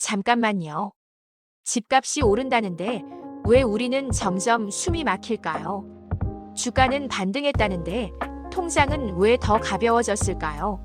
잠깐만요. 집값이 오른다는데 왜 우리는 점점 숨이 막힐까요? 주가는 반등했다는데 통장은 왜 더 가벼워졌을까요?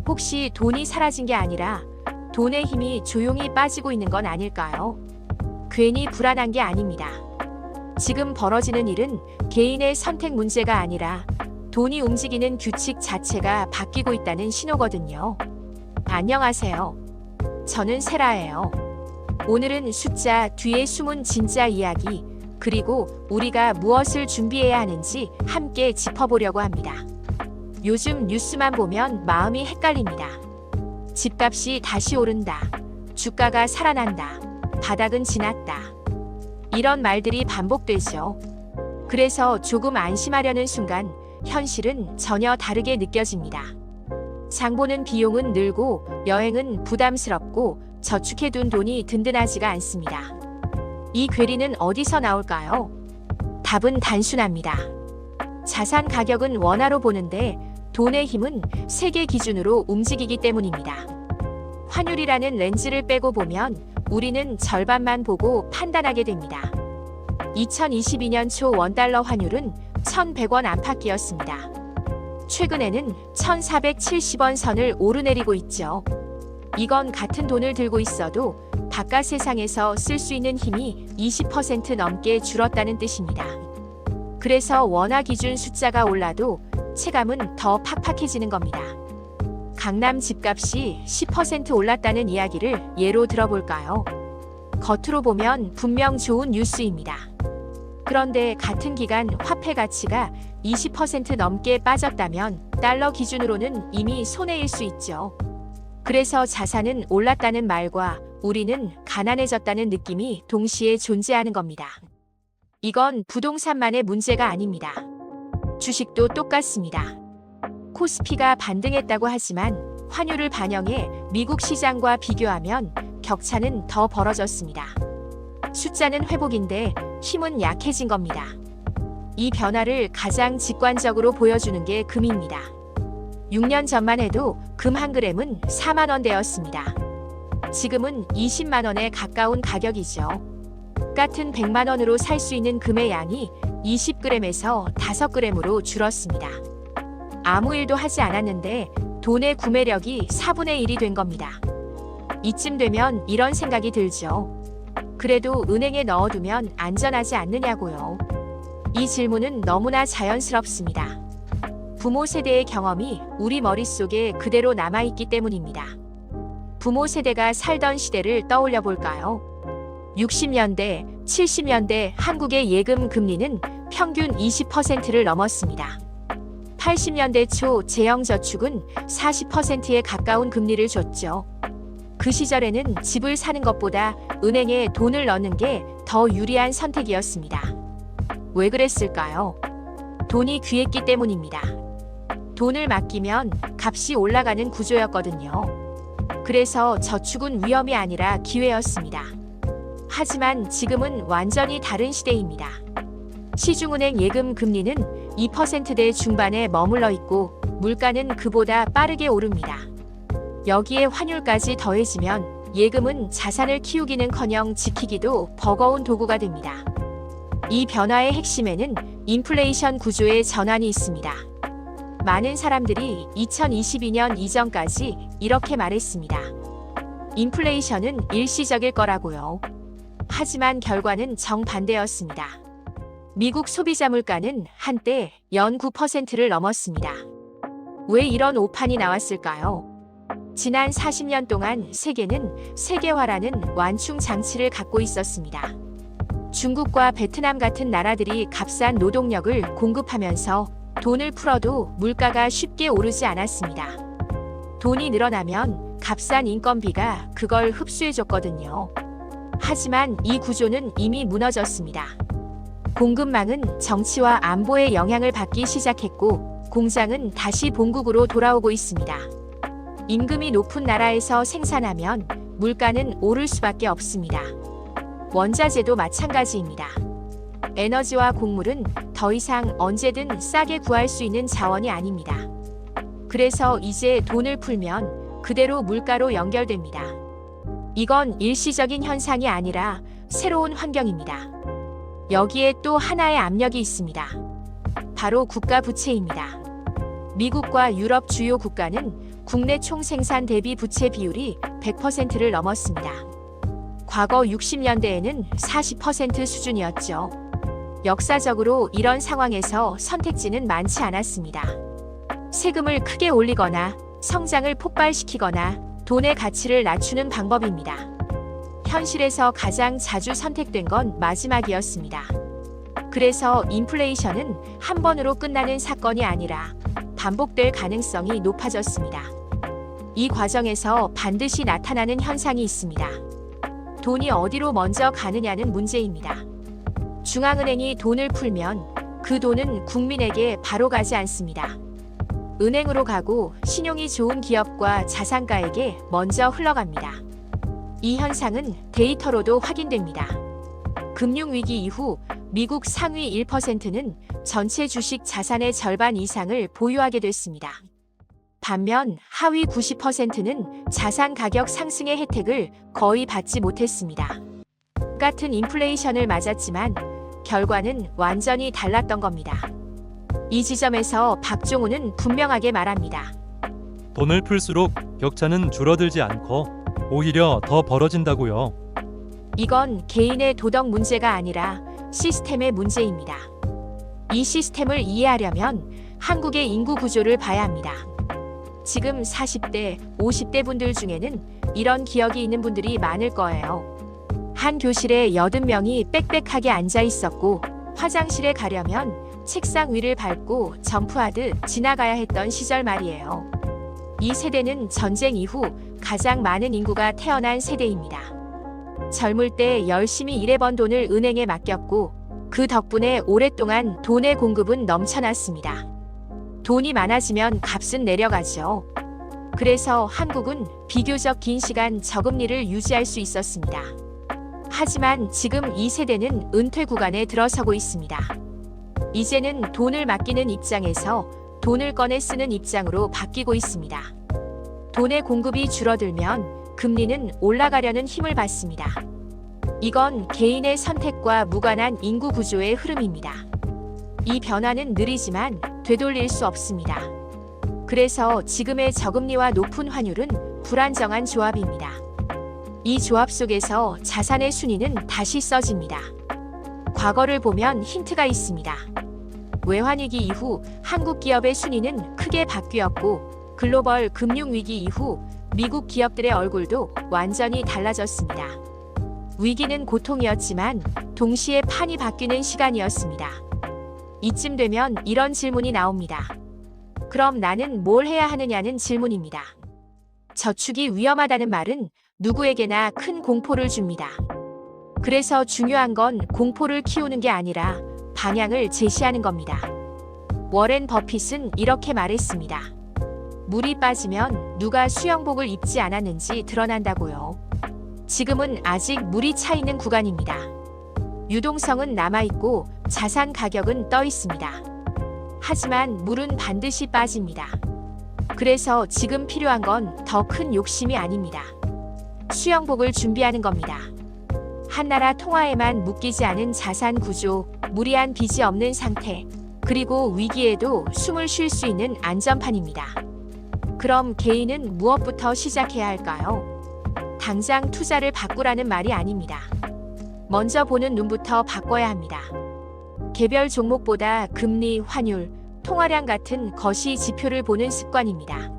혹시 돈이 사라진 게 아니라 돈의 힘이 조용히 빠지고 있는 건 아닐까요? 괜히 불안한 게 아닙니다. 지금 벌어지는 일은 개인의 선택 문제가 아니라 돈이 움직이는 규칙 자체가 바뀌고 있다는 신호거든요. 안녕하세요. 저는 세라예요. 오늘은 숫자 뒤에 숨은 진짜 이야기, 그리고 우리가 무엇을 준비해야 하는지 함께 짚어보려고 합니다. 요즘 뉴스만 보면 마음이 헷갈립니다. 집값이 다시 오른다. 주가가 살아난다. 바닥은 지났다. 이런 말들이 반복되죠. 그래서 조금 안심하려는 순간 현실은 전혀 다르게 느껴집니다. 장보는 비용은 늘고 여행은 부담스럽고 저축해둔 돈이 든든하지가 않습니다. 이 괴리는 어디서 나올까요? 답은 단순합니다. 자산 가격은 원화로 보는데 돈의 힘은 세계 기준으로 움직이기 때문입니다. 환율이라는 렌즈를 빼고 보면 우리는 절반만 보고 판단하게 됩니다. 2022년 초 원달러 환율은 1,100원 안팎이었습니다. 최근에는 1,470원 선을 오르내리고 있죠. 이건 같은 돈을 들고 있어도 바깥 세상에서 쓸 수 있는 힘이 20% 넘게 줄었다는 뜻입니다. 그래서 원화 기준 숫자가 올라도 체감은 더 팍팍해지는 겁니다. 강남 집값이 10% 올랐다는 이야기를 예로 들어볼까요? 겉으로 보면 분명 좋은 뉴스입니다. 그런데 같은 기간 화폐 가치가 20% 넘게 빠졌다면 달러 기준으로는 이미 손해일 수 있죠. 그래서 자산은 올랐다는 말과 우리는 가난해졌다는 느낌이 동시에 존재하는 겁니다. 이건 부동산만의 문제가 아닙니다. 주식도 똑같습니다. 코스피가 반등했다고 하지만 환율을 반영해 미국 시장과 비교하면 격차는 더 벌어졌습니다. 숫자는 회복인데 힘은 약해진 겁니다. 이 변화를 가장 직관적으로 보여주는 게 금입니다. 6년 전만 해도 금 한 그램은 4만 원대였습니다. 지금은 20만 원에 가까운 가격이죠. 같은 100만 원으로 살 수 있는 금의 양이 20g에서 5g으로 줄었습니다. 아무 일도 하지 않았는데 돈의 구매력이 4분의 1이 된 겁니다. 이쯤 되면 이런 생각이 들죠. 그래도 은행에 넣어두면 안전하지 않느냐고요. 이 질문은 너무나 자연스럽습니다. 부모 세대의 경험이 우리 머릿속에 그대로 남아있기 때문입니다. 부모 세대가 살던 시대를 떠올려 볼까요? 60년대, 70년대 한국의 예금 금리는 평균 20%를 넘었습니다. 80년대 초 재형저축은 40%에 가까운 금리를 줬죠. 그 시절에는 집을 사는 것보다 은행에 돈을 넣는 게 더 유리한 선택이었습니다. 왜 그랬을까요? 돈이 귀했기 때문입니다. 돈을 맡기면 값이 올라가는 구조였거든요. 그래서 저축은 위험이 아니라 기회였습니다. 하지만 지금은 완전히 다른 시대입니다. 시중은행 예금 금리는 2%대 중반에 머물러 있고 물가는 그보다 빠르게 오릅니다. 여기에 환율까지 더해지면 예금은 자산을 키우기는커녕 지키기도 버거운 도구가 됩니다. 이 변화의 핵심에는 인플레이션 구조의 전환이 있습니다. 많은 사람들이 2022년 이전까지 이렇게 말했습니다. 인플레이션은 일시적일 거라고요. 하지만 결과는 정반대였습니다. 미국 소비자 물가는 한때 연 9%를 넘었습니다. 왜 이런 오판이 나왔을까요? 지난 40년 동안 세계는 세계화라는 완충 장치를 갖고 있었습니다. 중국과 베트남 같은 나라들이 값싼 노동력을 공급하면서 돈을 풀어도 물가가 쉽게 오르지 않았습니다. 돈이 늘어나면 값싼 인건비가 그걸 흡수해줬거든요. 하지만 이 구조는 이미 무너졌습니다. 공급망은 정치와 안보의 영향을 받기 시작했고 공장은 다시 본국으로 돌아오고 있습니다. 임금이 높은 나라에서 생산하면 물가는 오를 수밖에 없습니다. 원자재도 마찬가지입니다. 에너지와 곡물은 더 이상 언제든 싸게 구할 수 있는 자원이 아닙니다. 그래서 이제 돈을 풀면 그대로 물가로 연결됩니다. 이건 일시적인 현상이 아니라 새로운 환경입니다. 여기에 또 하나의 압력이 있습니다. 바로 국가 부채입니다. 미국과 유럽 주요 국가는 국내 총생산 대비 부채 비율이 100%를 넘었습니다. 과거 60년대에는 40% 수준이었죠. 역사적으로 이런 상황에서 선택지는 많지 않았습니다. 세금을 크게 올리거나 성장을 폭발시키거나 돈의 가치를 낮추는 방법입니다. 현실에서 가장 자주 선택된 건 마지막이었습니다. 그래서 인플레이션은 한 번으로 끝나는 사건이 아니라 반복될 가능성이 높아졌습니다. 이 과정에서 반드시 나타나는 현상이 있습니다. 돈이 어디로 먼저 가느냐는 문제입니다. 중앙은행이 돈을 풀면 그 돈은 국민에게 바로 가지 않습니다. 은행으로 가고 신용이 좋은 기업과 자산가에게 먼저 흘러갑니다. 이 현상은 데이터로도 확인됩니다. 금융위기 이후 미국 상위 1%는 전체 주식 자산의 절반 이상을 보유하게 됐습니다. 반면 하위 90%는 자산 가격 상승의 혜택을 거의 받지 못했습니다. 같은 인플레이션을 맞았지만 결과는 완전히 달랐던 겁니다. 이 지점에서 박종훈은 분명하게 말합니다. 돈을 풀수록 격차는 줄어들지 않고 오히려 더 벌어진다고요. 이건 개인의 도덕 문제가 아니라 시스템의 문제입니다. 이 시스템을 이해하려면 한국의 인구 구조를 봐야 합니다. 지금 40대, 50대 분들 중에는 이런 기억이 있는 분들이 많을 거예요. 한 교실에 80명이 빽빽하게 앉아 있었고 화장실에 가려면 책상 위를 밟고 점프하듯 지나가야 했던 시절 말이에요. 이 세대는 전쟁 이후 가장 많은 인구가 태어난 세대입니다. 젊을 때 열심히 일해번 돈을 은행에 맡겼고 그 덕분에 오랫동안 돈의 공급은 넘쳐났습니다. 돈이 많아지면 값은 내려가죠. 그래서 한국은 비교적 긴 시간 저금리를 유지할 수 있었습니다. 하지만 지금 이 세대는 은퇴 구간에 들어서고 있습니다. 이제는 돈을 맡기는 입장에서 돈을 꺼내 쓰는 입장으로 바뀌고 있습니다. 돈의 공급이 줄어들면 금리는 올라가려는 힘을 받습니다. 이건 개인의 선택과 무관한 인구 구조의 흐름입니다. 이 변화는 느리지만 되돌릴 수 없습니다. 그래서 지금의 저금리와 높은 환율은 불안정한 조합입니다. 이 조합 속에서 자산의 순위는 다시 써집니다. 과거를 보면 힌트가 있습니다. 외환위기 이후 한국 기업의 순위는 크게 바뀌었고 글로벌 금융위기 이후 미국 기업들의 얼굴도 완전히 달라졌습니다. 위기는 고통이었지만 동시에 판이 바뀌는 시간이었습니다. 이쯤 되면 이런 질문이 나옵니다. 그럼 나는 뭘 해야 하느냐는 질문입니다. 저축이 위험하다는 말은 누구에게나 큰 공포를 줍니다. 그래서 중요한 건 공포를 키우는 게 아니라 방향을 제시하는 겁니다. 워렌 버핏은 이렇게 말했습니다. 물이 빠지면 누가 수영복을 입지 않았는지 드러난다고요. 지금은 아직 물이 차 있는 구간입니다. 유동성은 남아있고 자산 가격은 떠 있습니다. 하지만 물은 반드시 빠집니다. 그래서 지금 필요한 건 더 큰 욕심이 아닙니다. 수영복을 준비하는 겁니다. 한나라 통화에만 묶이지 않은 자산 구조, 무리한 빚이 없는 상태, 그리고 위기에도 숨을 쉴 수 있는 안전판입니다. 그럼 개인은 무엇부터 시작해야 할까요? 당장 투자를 바꾸라는 말이 아닙니다. 먼저 보는 눈부터 바꿔야 합니다. 개별 종목보다 금리, 환율, 통화량 같은 거시 지표를 보는 습관입니다.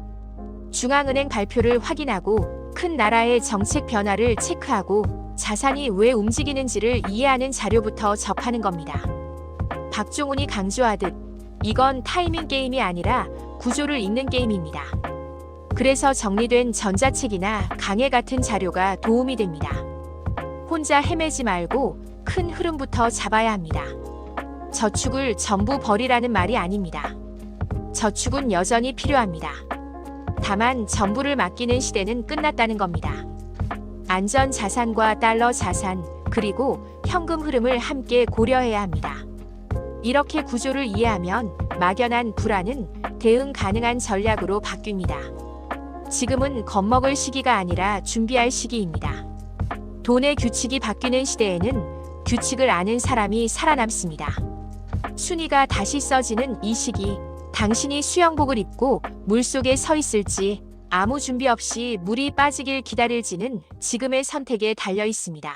중앙은행 발표를 확인하고 큰 나라의 정책 변화를 체크하고 자산이 왜 움직이는지를 이해하는 자료부터 접하는 겁니다. 박종훈이 강조하듯 이건 타이밍 게임이 아니라 구조를 읽는 게임입니다. 그래서 정리된 전자책이나 강의 같은 자료가 도움이 됩니다. 혼자 헤매지 말고 큰 흐름부터 잡아야 합니다. 저축을 전부 버리라는 말이 아닙니다. 저축은 여전히 필요합니다. 다만 전부를 맡기는 시대는 끝났다는 겁니다. 안전 자산과 달러 자산, 그리고 현금 흐름을 함께 고려해야 합니다. 이렇게 구조를 이해하면 막연한 불안은 대응 가능한 전략으로 바뀝니다. 지금은 겁먹을 시기가 아니라 준비할 시기입니다. 돈의 규칙이 바뀌는 시대에는 규칙을 아는 사람이 살아남습니다. 순위가 다시 써지는 이 시기, 당신이 수영복을 입고 물속에 서 있을지 아무 준비 없이 물이 빠지길 기다릴지는 지금의 선택에 달려 있습니다.